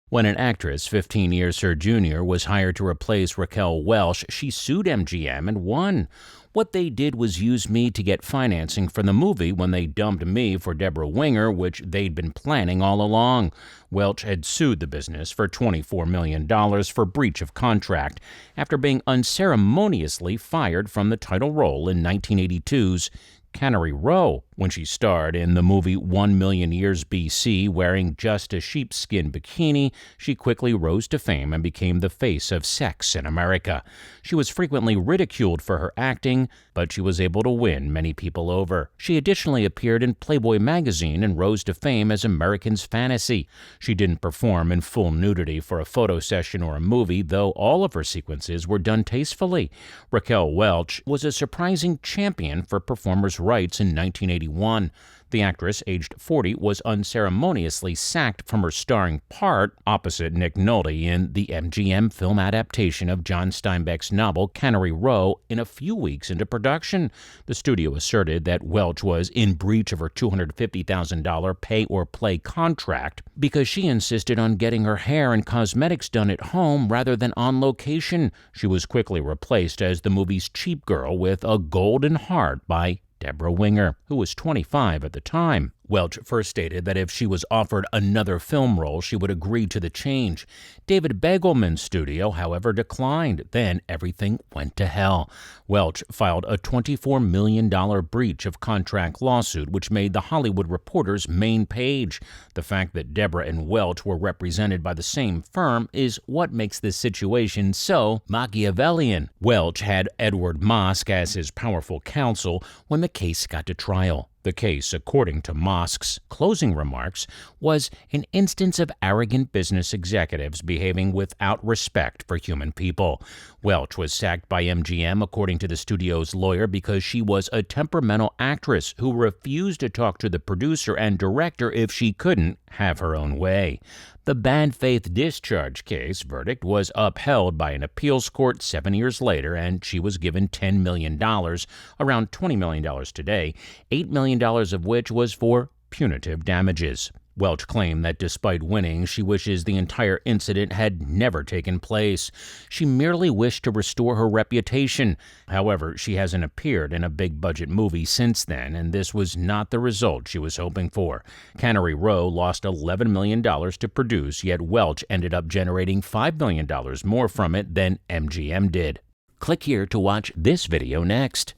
When an actress 15 years her junior was hired to replace Raquel Welch, she sued MGM and won. What they did was use me to get financing for the movie when they dumped me for Deborah Winger, which they'd been planning all along. Welch had sued the business for $24 million for breach of contract after being unceremoniously fired from the title role in 1982's Cannery Row, when she starred in the movie 1,000,000 Years BC wearing just a sheepskin bikini. She quickly rose to fame and became the face of sex in America. She was frequently ridiculed for her acting, but she was able to win many people over. She additionally appeared in Playboy magazine and rose to fame as American's Fantasy. She didn't perform in full nudity for a photo session or a movie, though all of her sequences were done tastefully. Raquel Welch was a surprising champion for performers' rights in 1981. The actress, aged 40, was unceremoniously sacked from her starring part opposite Nick Nolte in the MGM film adaptation of John Steinbeck's novel Cannery Row in a few weeks into production. The studio asserted that Welch was in breach of her $250,000 pay-or-play contract because she insisted on getting her hair and cosmetics done at home rather than on location. She was quickly replaced as the movie's cheap girl with a golden heart by Deborah Winger, who was 25 at the time. Welch first stated that if she was offered another film role, she would agree to the change. David Begelman's studio, however, declined. Then everything went to hell. Welch filed a $24 million breach of contract lawsuit, which made The Hollywood Reporter's main page. The fact that Deborah and Welch were represented by the same firm is what makes this situation so Machiavellian. Welch had Edward Mosk as his powerful counsel when the case got to trial. The case, according to Mosk's closing remarks, was an instance of arrogant business executives behaving without respect for human people. Welch was sacked by MGM, according to the studio's lawyer, because she was a temperamental actress who refused to talk to the producer and director if she couldn't have her own way. The bad faith discharge case verdict was upheld by an appeals court 7 years later, and she was given $10 million, around $20 million today, $8 million of which was for punitive damages. Welch claimed that despite winning, she wishes the entire incident had never taken place. She merely wished to restore her reputation. However, she hasn't appeared in a big-budget movie since then, and this was not the result she was hoping for. Cannery Row lost $11 million to produce, yet Welch ended up generating $5 million more from it than MGM did. Click here to watch this video next.